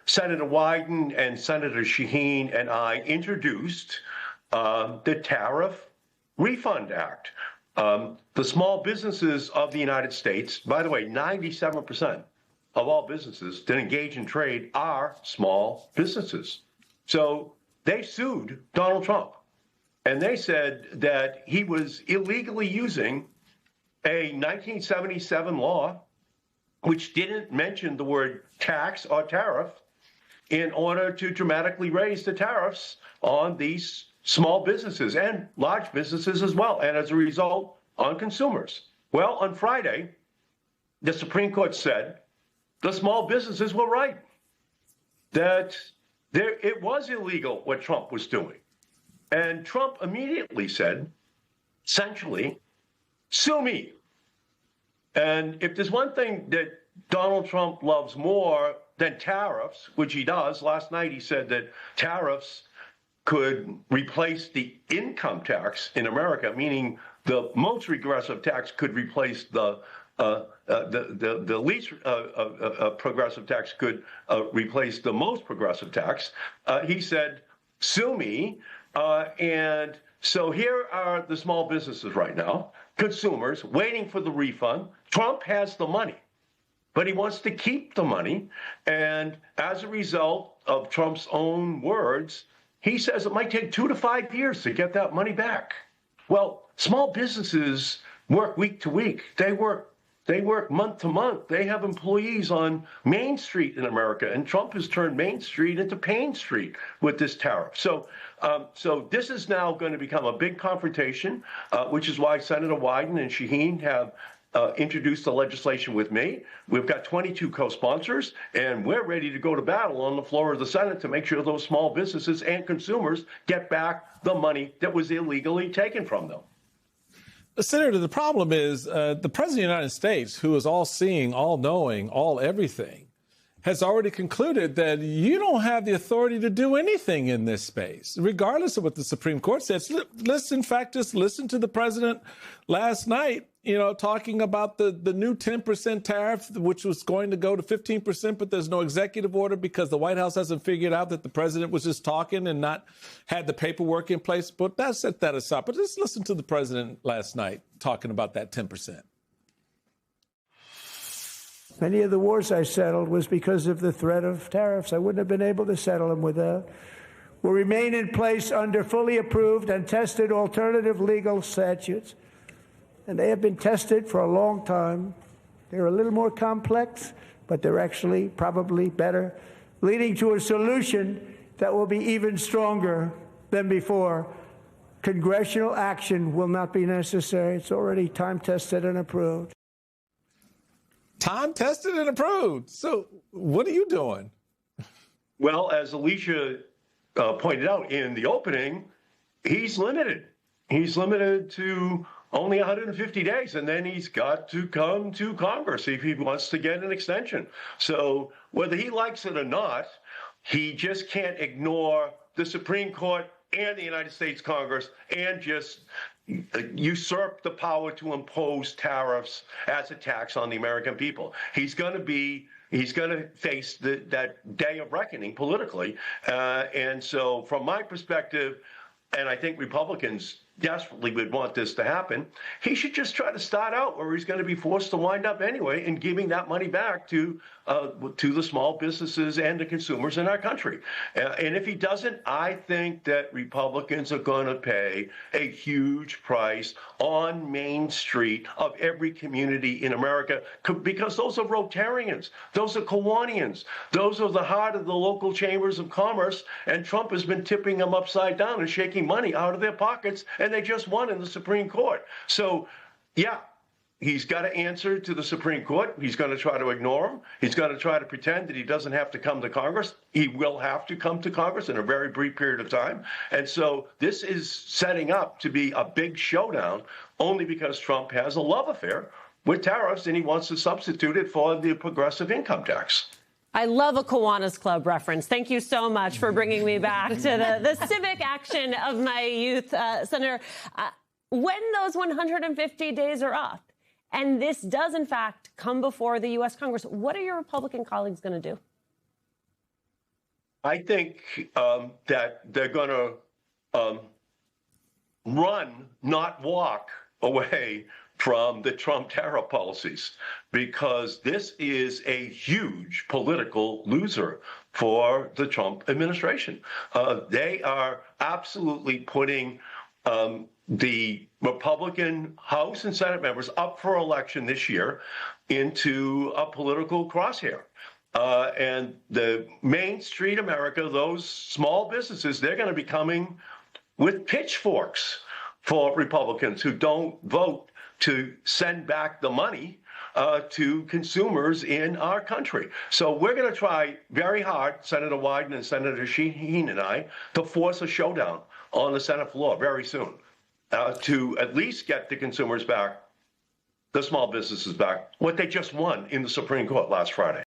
Senator Wyden and Senator Shaheen and I introduced the Tariff Refund Act. The small businesses of the United States, by the way, 97% of all businesses that engage in trade are small businesses. So they sued Donald Trump, and they said that he was illegally using a 1977 law which didn't mention the word tax or tariff in order to dramatically raise the tariffs on these small businesses and large businesses as well, and as a result, on consumers. Well, on Friday, the Supreme Court said the small businesses were right, that it was illegal what Trump was doing. And Trump immediately said, essentially, sue me. And if there's one thing that Donald Trump loves more than tariffs, which he does, last night he said that tariffs could replace the income tax in America, meaning the most regressive tax could replace the least progressive tax could replace the most progressive tax. He said, sue me. And so here are the small businesses right now, consumers waiting for the refund. Trump has the money, but he wants to keep the money. And as a result of Trump's own words, he says it might take 2 to 5 years to get that money back. Well, small businesses work week to week. They work month to month. They have employees on Main Street in America, and Trump has turned Main Street into Pain Street with this tariff. So this is now going to become a big confrontation, which is why Senator Wyden and Shaheen have introduced the legislation with me. We've got 22 co-sponsors, and we're ready to go to battle on the floor of the Senate to make sure those small businesses and consumers get back the money that was illegally taken from them. Senator, the problem is the President of the United States, who is all-seeing, all-knowing, all-everything, has already concluded that you don't have the authority to do anything in this space, regardless of what the Supreme Court says. Listen, in fact, just listen to the president last night, talking about the new 10% tariff, which was going to go to 15%, but there's no executive order because the White House hasn't figured out that the president was just talking and not had the paperwork in place. But that set that aside. But just listen to the president last night talking about that 10%. Many of the wars I settled was because of the threat of tariffs. I wouldn't have been able to settle them without. Will remain in place under fully approved and tested alternative legal statutes. And they have been tested for a long time. They're a little more complex, but they're actually probably better, leading to a solution that will be even stronger than before. Congressional action will not be necessary. It's already time-tested and approved. Time tested and approved. So what are you doing? Well, as Alicia pointed out in the opening, he's limited. He's limited to only 150 days, and then he's got to come to Congress if he wants to get an extension. So whether he likes it or not, he just can't ignore the Supreme Court and the United States Congress and just usurp the power to impose tariffs as a tax on the American people. He's going to face that day of reckoning politically. And so from my perspective, and I think Republicans desperately would want this to happen, he should just try to start out where he's going to be forced to wind up anyway and giving that money back to the small businesses and the consumers in our country. And if he doesn't, I think that Republicans are going to pay a huge price on Main Street of every community in America, because those are Rotarians, those are Kiwanians, those are the heart of the local chambers of commerce, and Trump has been tipping them upside down and shaking money out of their pockets, and they just won in the Supreme Court. So, yeah, he's got to answer to the Supreme Court. He's going to try to ignore him. He's going to try to pretend that he doesn't have to come to Congress. He will have to come to Congress in a very brief period of time. And so this is setting up to be a big showdown only because Trump has a love affair with tariffs and he wants to substitute it for the progressive income tax. I love a Kiwanis Club reference. Thank you so much for bringing me back to the civic action of my youth. Senator, when those 150 days are up, and this does, in fact, come before the U.S. Congress, what are your Republican colleagues going to do? I think that they're going to run, not walk away from the Trump tariff policies, because this is a huge political loser for the Trump administration. They are absolutely putting the Republican House and Senate members up for election this year into a political crosshair. And the Main Street America, those small businesses, they're going to be coming with pitchforks for Republicans who don't vote to send back the money to consumers in our country. So we're going to try very hard, Senator Wyden and Senator Shaheen and I, to force a showdown on the Senate floor very soon to at least get the consumers back, the small businesses back, what they just won in the Supreme Court last Friday.